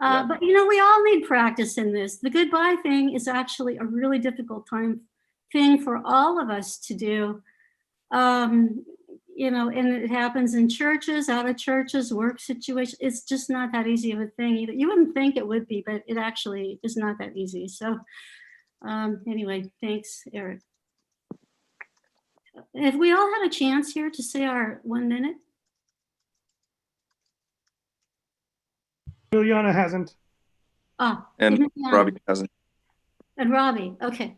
Yeah. But you know, we all need practice in this. The goodbye thing is actually a really difficult thing for all of us to do. You know, and it happens in churches, out of churches, work situations. It's just not that easy of a thing either. You wouldn't think it would be, but it actually is not that easy. So anyway, thanks, Eric. Have we all had a chance here to say our 1 minute? Juliana hasn't. Ah, And Emiliana. Robbie hasn't. And Robbie, okay.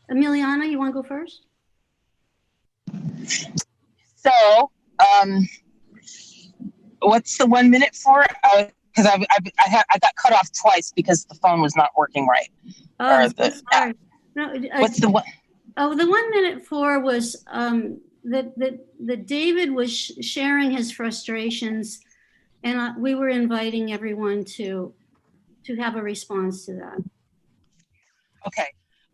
Emiliana, you want to go first? So, what's the 1 minute for? Because I got cut off twice because the phone was not working right. Oh, I'm so sorry. No, What's the one? Oh, the 1 minute for was that David was sharing his frustrations, and we were inviting everyone to have a response to that. Okay.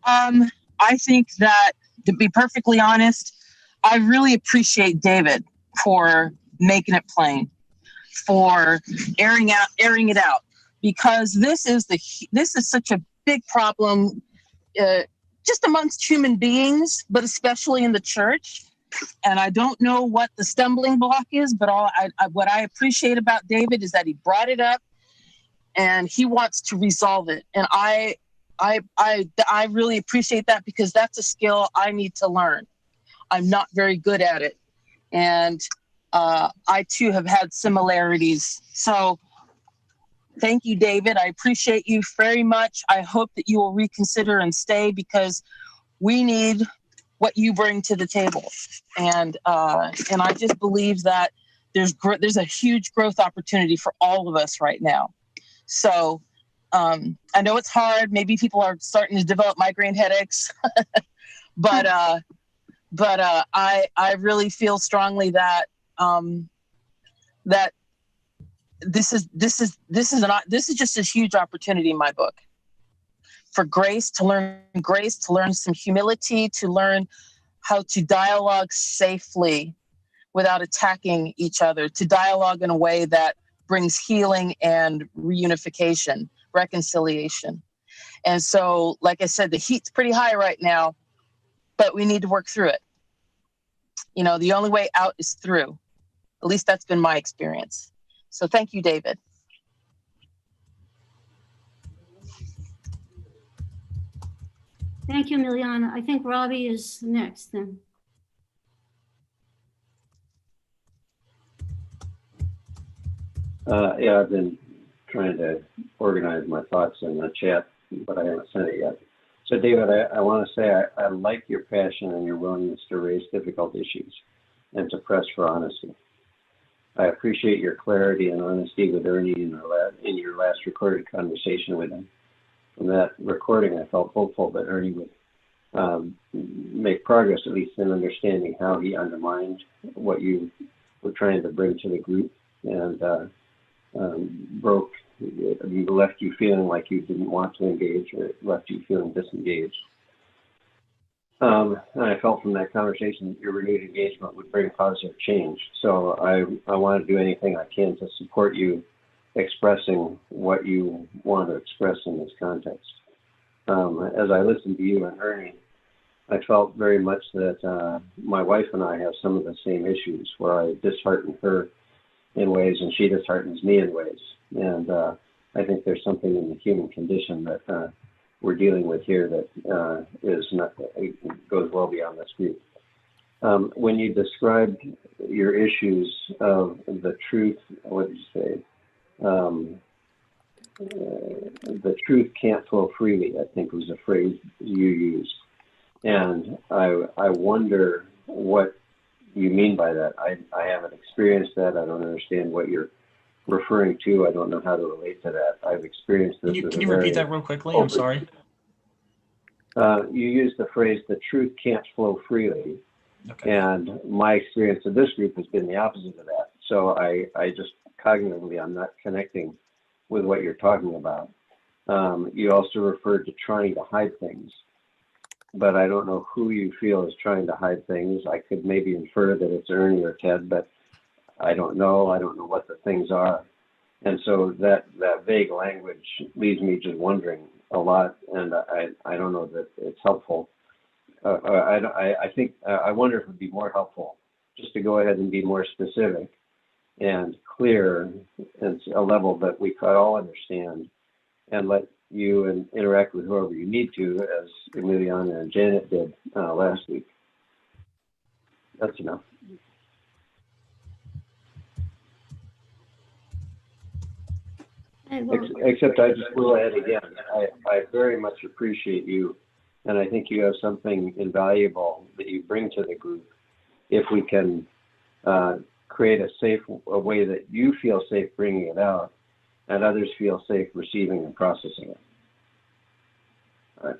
I think that, to be perfectly honest, I really appreciate David for making it plain, for airing it out, because this is such a big problem, just amongst human beings, but especially in the church. And I don't know what the stumbling block is, but what I appreciate about David is that he brought it up and he wants to resolve it. And I really appreciate that, because that's a skill I need to learn. I'm not very good at it. And I too have had similarities. So thank you, David. I appreciate you very much. I hope that you will reconsider and stay, because we need what you bring to the table. And I just believe that there's a huge growth opportunity for all of us right now. So I know it's hard. Maybe people are starting to develop migraine headaches, but I really feel strongly that that this is just a huge opportunity in my book for grace, to learn some humility, to learn how to dialogue safely without attacking each other, to dialogue in a way that brings healing and reunification, reconciliation. And so, like I said, the heat's pretty high right now, but we need to work through it. You know, the only way out is through. At least that's been my experience. So thank you, David. Thank you, Miliana. I think Robbie is next then. Yeah, I've been trying to organize my thoughts in the chat, but I haven't sent it yet. So David, I want to say I like your passion and your willingness to raise difficult issues and to press for honesty. I appreciate your clarity and honesty with Ernie in your last recorded conversation with him. From that recording, I felt hopeful that Ernie would make progress, at least in understanding how he undermined what you were trying to bring to the group, and left you feeling like you didn't want to engage, or it left you feeling disengaged. And I felt from that conversation that your renewed engagement would bring positive change. So I want to do anything I can to support you expressing what you want to express in this context. As I listened to you and Ernie, I felt very much that my wife and I have some of the same issues, where I dishearten her in ways and she disheartens me in ways. And I think there's something in the human condition that we're dealing with here that goes well beyond this group. When you described your issues of the truth, what did you say? The truth can't flow freely, I think was a phrase you used. And I wonder what you mean by that. I haven't experienced that. I don't understand what you're referring to. I don't know how to relate to that. I've experienced this. Can you repeat that real quickly? I'm sorry. You used the phrase, the truth can't flow freely. Okay. And my experience of this group has been the opposite of that. So I just cognitively, I'm not connecting with what you're talking about. You also referred to trying to hide things, but I don't know who you feel is trying to hide things. I could maybe infer that it's Ernie or Ted, but I don't know. I don't know what the things are. And so that vague language leaves me just wondering a lot, and I don't know that it's helpful. I think I wonder if it would be more helpful just to go ahead and be more specific and clear at a level that we could all understand, and let you interact with whoever you need to, as Emiliana and Janet did last week. That's enough. Except I just will add again, I very much appreciate you, and I think you have something invaluable that you bring to the group. If we can create a way that you feel safe bringing it out, and others feel safe receiving and processing it. All right.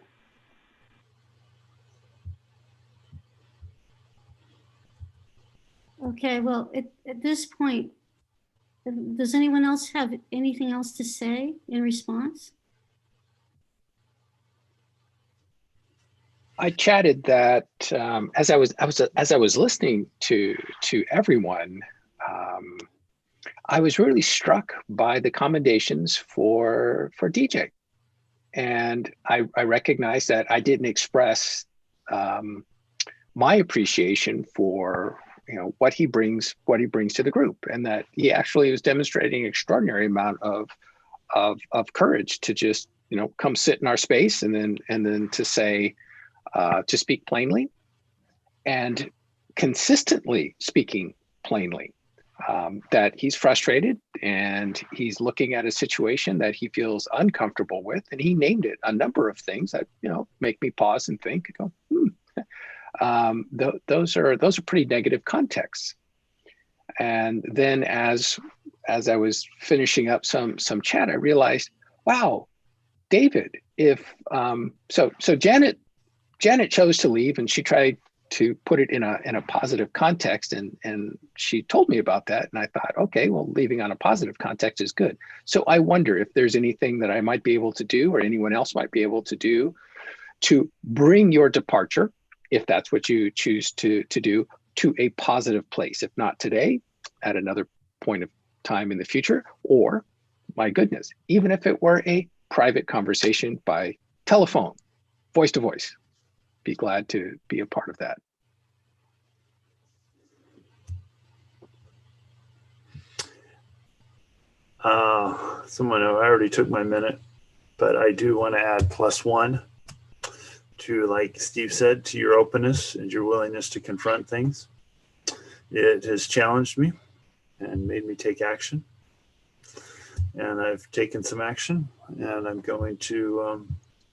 Okay, well, at this point, does anyone else have anything else to say in response? I chatted that as I was listening to everyone, I was really struck by the commendations for DJ, and I recognized that I didn't express my appreciation for what he brings to the group, and that he actually was demonstrating an extraordinary amount of courage to just come sit in our space and then to say. To speak plainly and consistently speaking plainly. that he's frustrated and he's looking at a situation that he feels uncomfortable with, and he named it a number of things that make me pause and think. Go, those are pretty negative contexts. And then as I was finishing up some chat, I realized, wow, David, if so Janet chose to leave, and she tried to put it in a positive context, and she told me about that, and I thought, okay, well, leaving on a positive context is good. So I wonder if there's anything that I might be able to do, or anyone else might be able to do, to bring your departure, if that's what you choose to do, to a positive place. If not today, at another point of time in the future, or, my goodness, even if it were a private conversation by telephone, voice to voice. Be glad to be a part of that. I already took my minute, but I do want to add +1 to, like Steve said, to your openness and your willingness to confront things. It has challenged me and made me take action. And I've taken some action, and I'm going to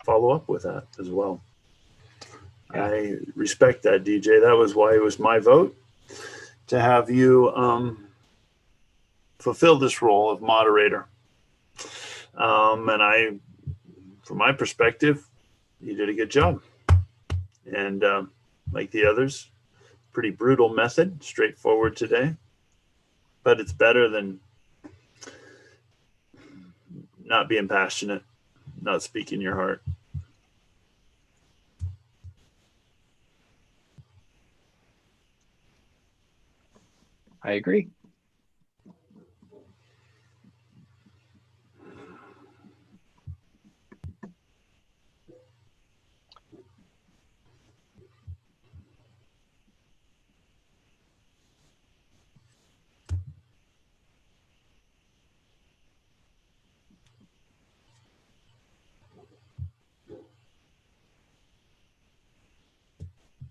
follow up with that as well. I respect that, DJ. That was why it was my vote to have you fulfill this role of moderator. And from my perspective, you did a good job. And like the others, pretty brutal method, straightforward today. But it's better than not being passionate, not speaking your heart. I agree.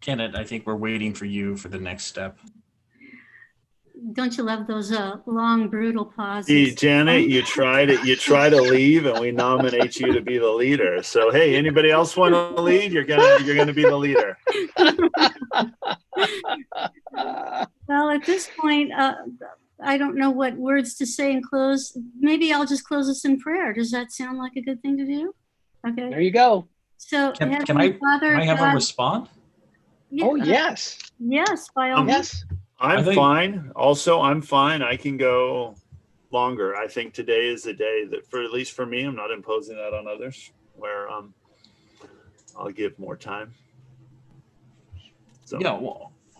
Janet, I think we're waiting for you for the next step. Don't you love those long, brutal pauses? See, Janet, you try to leave, and we nominate you to be the leader. So, hey, anybody else want to lead? You're gonna be the leader. Well, at this point, I don't know what words to say and close. Maybe I'll just close us in prayer. Does that sound like a good thing to do? Okay. There you go. So, Can I Father, have a respond? yeah, Oh, yes. yes, by all means. Yes. I'm fine. Also, I'm fine. I can go longer. I think today is the day that, for at least for me, I'm not imposing that on others, where I'll give more time. So. Yeah,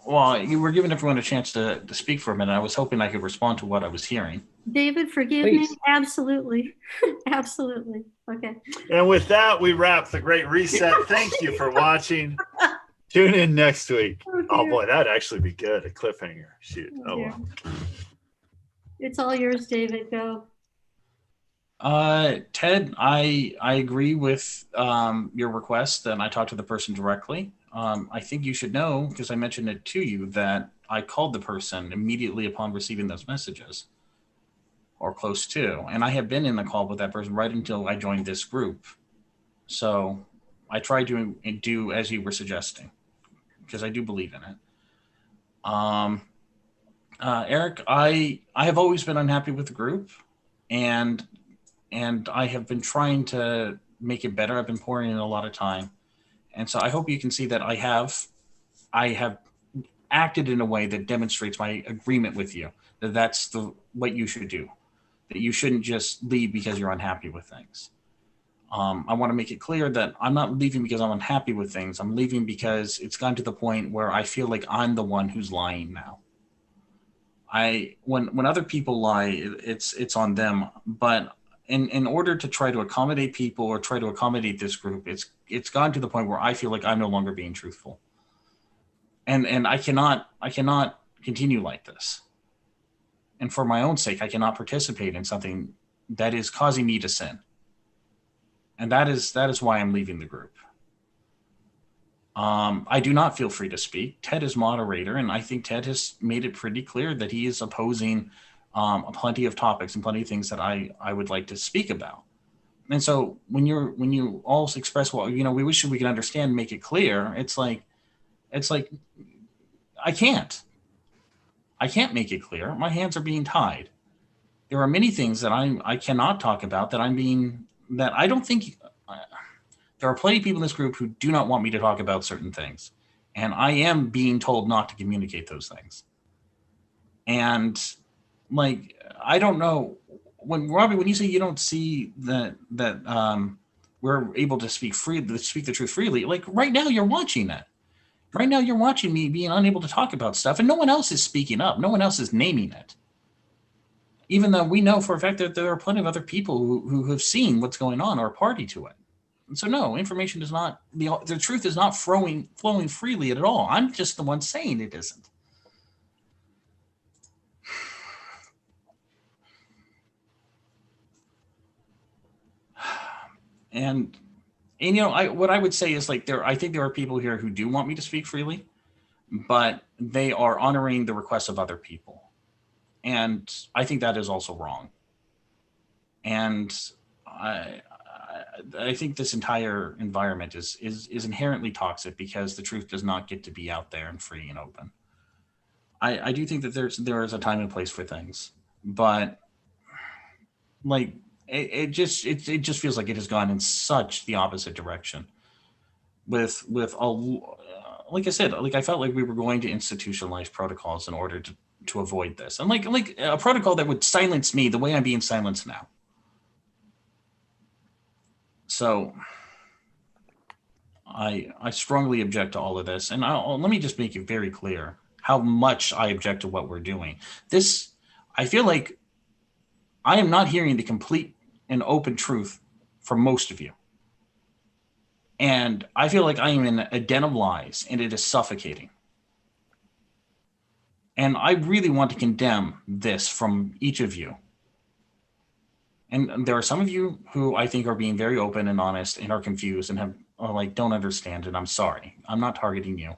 well, you were giving everyone a chance to speak for a minute. I was hoping I could respond to what I was hearing. David, forgive Please. me. Absolutely. Absolutely. Okay. And with that, we wrap the Great Reset. Thank you for watching. Tune in next week. Oh boy, that'd actually be good. A cliffhanger. Shoot. Oh well. It's all yours, David. Go. Ted, I agree with your request, and I talked to the person directly. I think you should know, because I mentioned it to you, that I called the person immediately upon receiving those messages, or close to. And I have been in the call with that person right until I joined this group. So I tried to do as you were suggesting, because I do believe in it. Eric, I have always been unhappy with the group, and I have been trying to make it better. I've been pouring in a lot of time. And so I hope you can see that I have acted in a way that demonstrates my agreement with you, that that's what you should do, that you shouldn't just leave because you're unhappy with things. I want to make it clear that I'm not leaving because I'm unhappy with things. I'm leaving because it's gotten to the point where I feel like I'm the one who's lying now. When other people lie, it's on them. But in order to try to accommodate people or try to accommodate this group, it's gotten to the point where I feel like I'm no longer being truthful. And I cannot continue like this. And for my own sake, I cannot participate in something that is causing me to sin. And that is why I'm leaving the group. I do not feel free to speak. Ted is moderator, and I think Ted has made it pretty clear that he is opposing plenty of topics and plenty of things that I would like to speak about. And so when you all express, well, we wish we could understand, make it clear. It's like I can't make it clear. My hands are being tied. There are many things that I cannot talk about that I don't think. There are plenty of people in this group who do not want me to talk about certain things. And I am being told not to communicate those things. And I don't know Robbie, when you say you don't see that we're able to speak the truth freely, like right now you're watching it. Right now you're watching me being unable to talk about stuff and no one else is speaking up. No one else is naming it. Even though we know for a fact that there are plenty of other people who have seen what's going on or are party to it. And so no, information is not, the truth is not flowing freely at all. I'm just the one saying it isn't. And what I would say is I think there are people here who do want me to speak freely, but they are honoring the requests of other people. And I think that is also wrong. And I think this entire environment is inherently toxic because the truth does not get to be out there and free and open. I do think that there is a time and place for things, but it just feels like it has gone in such the opposite direction. With like I said, I felt like we were going to institutionalize protocols in order to avoid this, and like a protocol that would silence me the way I'm being silenced now. So I strongly object to all of this. And let me just make it very clear how much I object to what we're doing. I feel like I am not hearing the complete and open truth from most of you. And I feel like I am in a den of lies and it is suffocating. And I really want to condemn this from each of you. And there are some of you who I think are being very open and honest and are confused and don't understand it. I'm sorry. I'm not targeting you.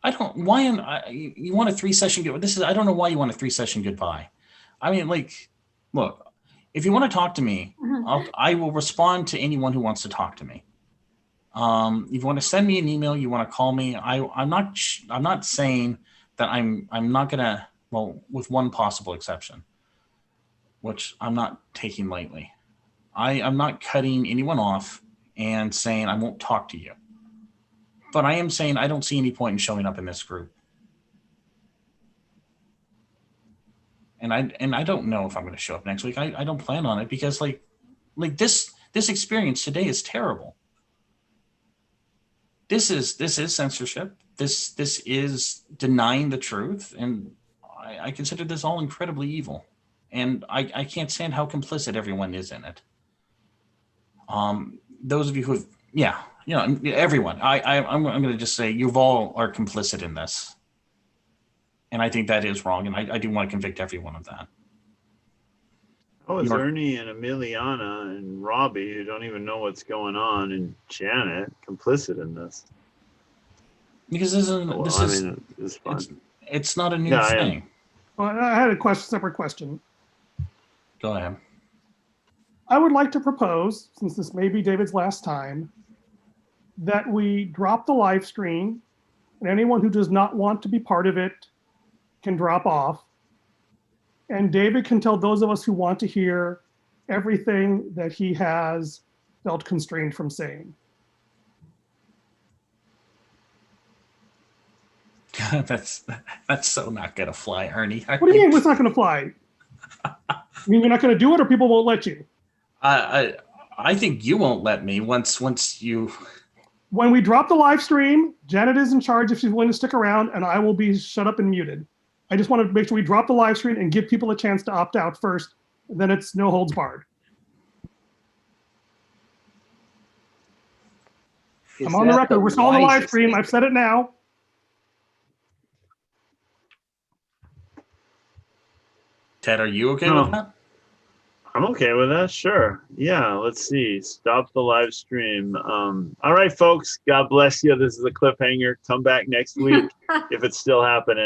I don't. Why you want a 3-session goodbye? I don't know why you want a 3-session goodbye. I mean, look, if you want to talk to me, I will respond to anyone who wants to talk to me. If you want to send me an email, you want to call me. I'm not saying that I'm not gonna, with one possible exception, which I'm not taking lightly. I'm not cutting anyone off and saying I won't talk to you. But I am saying I don't see any point in showing up in this group. And I don't know if I'm going to show up next week. I don't plan on it because this experience today is terrible. This is censorship. This is denying the truth, and I consider this all incredibly evil. And I can't stand how complicit everyone is in it. Those of you who have, everyone. I'm going to just say you all are complicit in this, and I think that is wrong. And I do want to convict everyone of that. Oh, is Ernie and Emiliana and Robbie, who don't even know what's going on, and Janet complicit in this? Because it's fun. It's not a new thing. Well, I had a separate question. Go ahead. I would like to propose, since this may be David's last time, that we drop the live stream, and anyone who does not want to be part of it can drop off. And David can tell those of us who want to hear everything that he has felt constrained from saying. That's so not gonna fly, Ernie. What do you mean it's not gonna fly? You mean you're not gonna do it, or people won't let you? I think you won't let me once you. When we drop the live stream, Janet is in charge if she's willing to stick around, and I will be shut up and muted. I just want to make sure we drop the live stream and give people a chance to opt out first. Then it's no holds barred. I'm on the record. We're still on the live stream. I've said it now. Ted, are you okay with that? I'm okay with that. Sure. Yeah. Let's see. Stop the live stream. All right, folks. God bless you. This is a cliffhanger. Come back next week if it's still happening.